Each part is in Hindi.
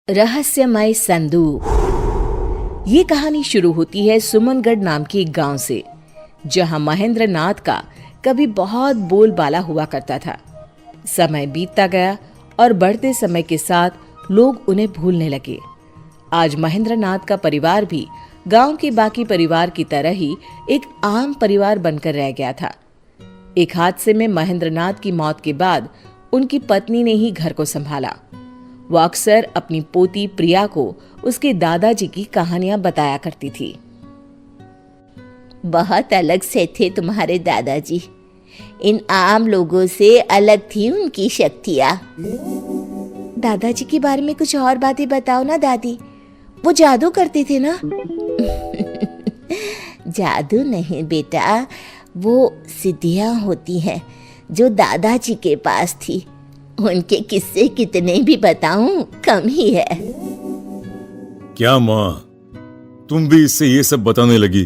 रहस्यमय संदूक। ये कहानी शुरू होती है सुमनगढ़ नाम के एक गांव से, जहां महेंद्र नाथ का कभी बहुत बोलबाला हुआ करता था। समय बीतता गया और बढ़ते समय के साथ लोग उन्हें भूलने लगे। आज महेंद्र नाथ का परिवार भी गांव के बाकी परिवार की तरह ही एक आम परिवार बनकर रह गया था। एक हादसे में महेंद्र नाथ की मौत के बाद उनकी पत्नी ने ही घर को संभाला। वो अक्सर अपनी पोती प्रिया को उसके दादाजी की कहानियां बताया करती थी। बहुत अलग से थे तुम्हारे दादाजी। इन आम लोगों से अलग थी उनकी शक्तियाँ। दादाजी के बारे में कुछ और बातें बताओ ना दादी, वो जादू करते थे ना? जादू नहीं बेटा, वो सिद्धियाँ होती हैं जो दादाजी के पास थी। उनके किस्से कितने भी बताऊं कम ही है। क्या माँ, तुम भी इससे ये सब बताने लगी?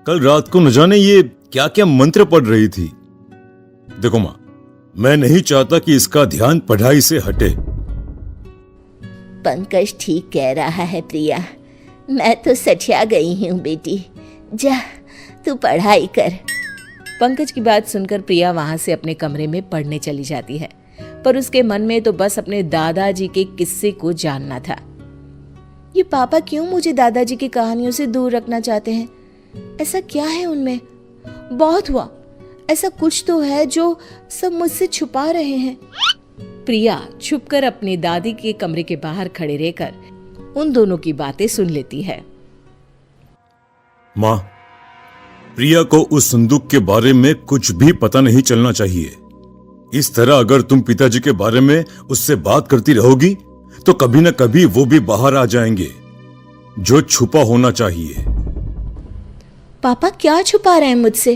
कल रात को न जाने ये क्या क्या मंत्र पढ़ रही थी। देखो माँ, मैं नहीं चाहता कि इसका ध्यान पढ़ाई से हटे। पंकज ठीक कह रहा है प्रिया, मैं तो सठिया गई हूँ बेटी। जा तू पढ़ाई कर। पंकज की बात सुनकर प्रिया वहां से अपने कमरे में पढ़ने चली जाती है, पर उसके मन में तो बस अपने दादाजी के किस्से को जानना था। ये पापा क्यों मुझे दादाजी की कहानियों से दूर रखना चाहते हैं? ऐसा क्या है उनमें? बहुत हुआ, ऐसा कुछ तो है जो सब मुझसे छुपा रहे हैं। प्रिया छुपकर अपनी दादी के कमरे के बाहर खड़े रहकर उन दोनों की बातें सुन लेती है। माँ, प्रिया को उस संदूक के बारे में कुछ भी पता नहीं चलना चाहिए। इस तरह अगर तुम पिताजी के बारे में उससे बात करती रहोगी तो कभी न कभी वो भी बाहर आ जाएंगे। जो छुपा होना चाहिए। पापा क्या छुपा रहे हैं मुझसे?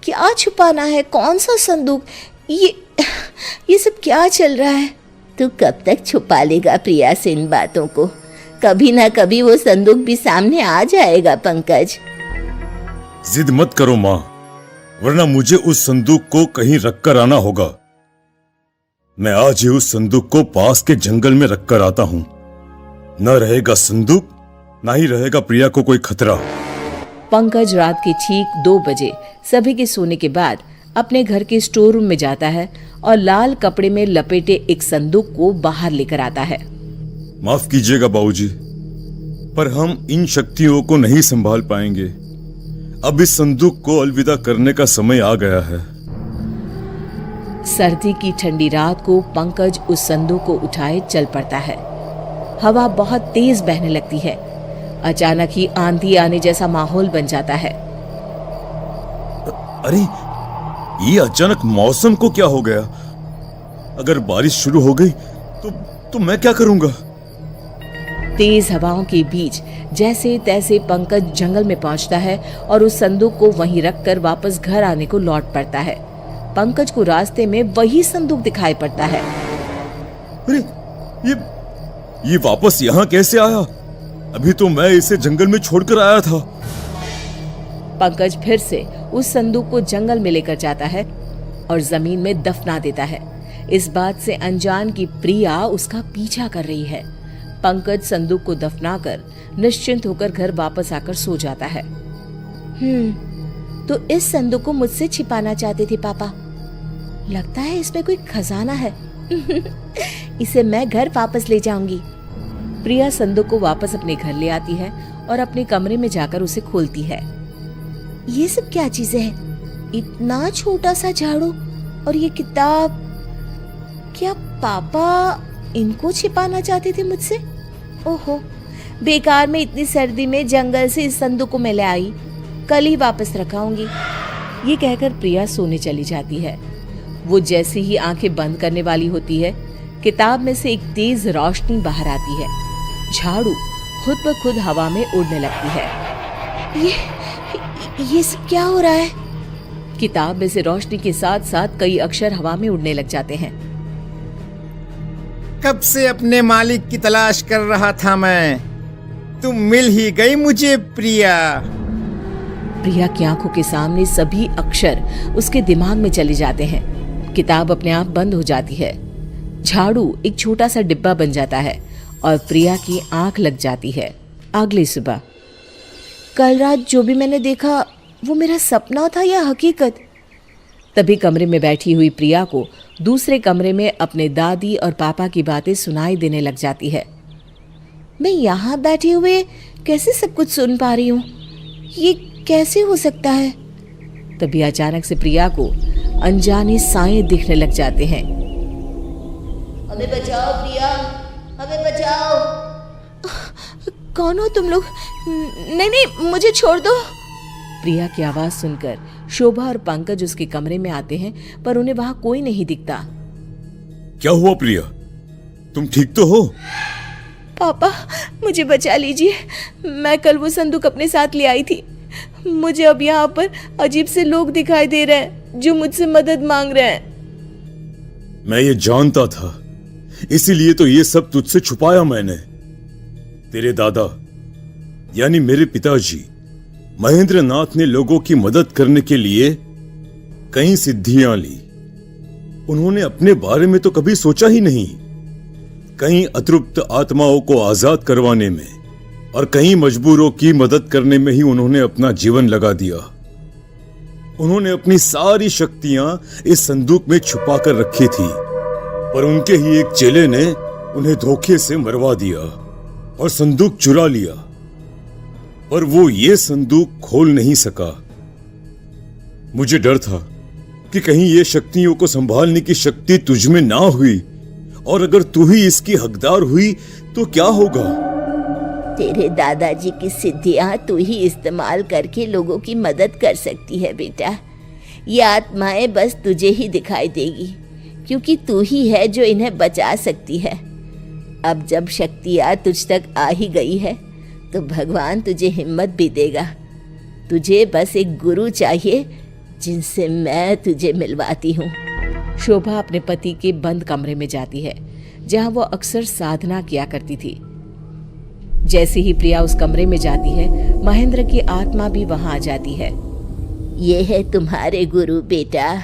क्या छुपाना है? कौन सा संदूक? ये सब क्या चल रहा है? तू कब तक छुपा लेगा प्रिया से इन बातों को? कभी ना कभी वो संदूक भी सामने आ जाएगा पंकज। जिद मत करो माँ, वरना मुझे उस संदूक को कहीं रखकर आना होगा। मैं आज ही उस संदूक को पास के जंगल में रखकर आता हूँ। न रहेगा संदूक, ना ही रहेगा प्रिया को कोई खतरा। पंकज रात के ठीक 2 बजे सभी के सोने के बाद अपने घर के स्टोर रूम में जाता है और लाल कपड़े में लपेटे एक संदूक को बाहर लेकर आता है। माफ कीजिएगा बाबूजी, पर हम इन शक्तियों को नहीं संभाल पाएंगे। अब इस संदूक को अलविदा करने का समय आ गया है। सर्दी की ठंडी रात को पंकज उस संदूक को उठाए चल पड़ता है। हवा बहुत तेज बहने लगती है। अचानक ही आंधी आने जैसा माहौल बन जाता है। अरे, ये अचानक मौसम को क्या हो गया? अगर बारिश शुरू हो गई तो मैं क्या करूंगा? तेज हवाओं के बीच जैसे तैसे पंकज जंगल में पहुंचता है और उस संदूक को वहीं रखकर वापस घर आने को लौट पड़ता है। पंकज को रास्ते में वही संदूक दिखाई पड़ता है। अरे, ये वापस यहाँ कैसे आया? अभी तो मैं इसे जंगल में छोड़कर आया था। पंकज फिर से उस संदूक को जंगल में लेकर जाता है और जमीन में दफना देता है। इस बात से अनजान की प्रिया उसका पीछा कर रही है। पंकज संदूक को दफनाकर निश्चिंत होकर घर वापस आकर सो जाता है। तो इस संदूक को मुझसे छिपाना चाहते थे पापा। लगता है इसमें कोई खजाना है। इसे मैं घर वापस ले जाऊंगी। प्रिया संदूक को वापस अपने घर ले आती है और अपने कमरे में जाकर उसे खोलती है। ये सब क्या चीजें हैं? इतना छोटा सा झाड़ू और ये किताब। क्या पापा इनको छिपाना चाहते थे मुझसे? ओहो, बेकार में इतनी सर्दी में जंगल से इस संदूक को मैं ले आई। कल ही वापस रखाऊंगी। ये कहकर प्रिया सोने चली जाती है। वो जैसे ही आंखें बंद करने वाली होती है, किताब में से एक तेज रोशनी बाहर आती है। झाड़ू खुद ब खुद हवा में उड़ने लगती है। ये सब क्या हो रहा है? किताब में से रोशनी के साथ साथ कई अक्षर हवा में उड़ने लग जाते हैं। कब से अपने मालिक की तलाश कर रहा था मैं। तुम मिल ही गई मुझे प्रिया। प्रिया की आंखों के सामने सभी अक्षर उसके दिमाग में चले जाते हैं। किताब अपने आप बंद हो जाती है। झाड़ू एक छोटा सा डिब्बा बन जाता है और प्रिया की आंख लग जाती है। अगली सुबह, कल रात जो भी मैंने देखा वो मेरा सपना था या हकीकत? तभी कमरे में बैठी हुई प्रिया को दूसरे कमरे में अपने दादी और पापा की बातें सुनाई देने लग जाती है। मैं यहाँ बैठे हुए कैसे सब कुछ सुन पा रही हूँ? ये कैसे हो सकता है? तभी अचानक से प्रिया को अनजाने साए दिखने लग जाते हैं। हमें बचाओ प्रिया, हमें बचाओ। कौन हो तुम लोग? नहीं नहीं, मुझे छोड़ दो। प्रिया की आवाज सुनकर शोभा और पंकज उसके कमरे में आते हैं, पर उन्हें वहां कोई नहीं दिखता। क्या हुआ प्रिया, तुम ठीक तो हो? पापा, मुझे बचा लीजिए। मैं कल वो संदूक अपने साथ ले आई थी। मुझे अब यहाँ पर अजीब से लोग दिखाई दे रहे हैं जो मुझसे मदद मांग रहे हैं। मैं ये जानता था, इसीलिए तो ये सब तुझसे छुपाया मैंने। तेरे दादा यानी मेरे पिताजी महेंद्र नाथ ने लोगों की मदद करने के लिए कई सिद्धियां ली। उन्होंने अपने बारे में तो कभी सोचा ही नहीं। कई अतृप्त आत्माओं को आजाद करवाने में और कई मजबूरों की मदद करने में ही उन्होंने अपना जीवन लगा दिया। उन्होंने अपनी सारी शक्तियां इस संदूक में छुपा कर रखी थी, पर उनके ही एक चेले ने उन्हें धोखे से मरवा दिया और संदूक चुरा लिया। पर वो ये संदूक खोल नहीं सका। मुझे डर था कि कहीं ये शक्तियों को संभालने की शक्ति तुझ में ना हुई, और अगर तू ही इसकी हकदार हुई तो क्या होगा? तेरे दादाजी की सिद्धियां तू ही इस्तेमाल करके लोगों की मदद कर सकती है बेटा। ये आत्माएं बस तुझे ही दिखाई देगी, क्योंकि तू ही है जो इन्हें बचा सकती है। अब जब शक्तियां तुझ तक आ ही गई है तो भगवान तुझे हिम्मत भी देगा। तुझे बस एक गुरु चाहिए जिनसे मैं तुझे मिलवाती हूँ। शोभा अपने पति के बंद कमरे में जाती है, जहां वो अक्सर साधना किया करती थी। जैसे ही प्रिया उस कमरे में जाती है, महेंद्र की आत्मा भी वहां आ जाती है। ये है तुम्हारे गुरु बेटा।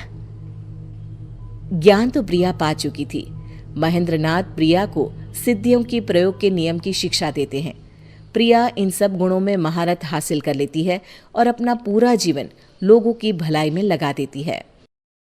ज्ञान तो प्रिया पा चुकी थी। महेंद्रनाथ प्रिया को सिद्धियों की प्रयोग के नियम की शिक्षा देते हैं। प्रिया इन सब गुणों में महारत हासिल कर लेती है और अपना पूरा जीवन लोगों की भलाई में लगा देती है।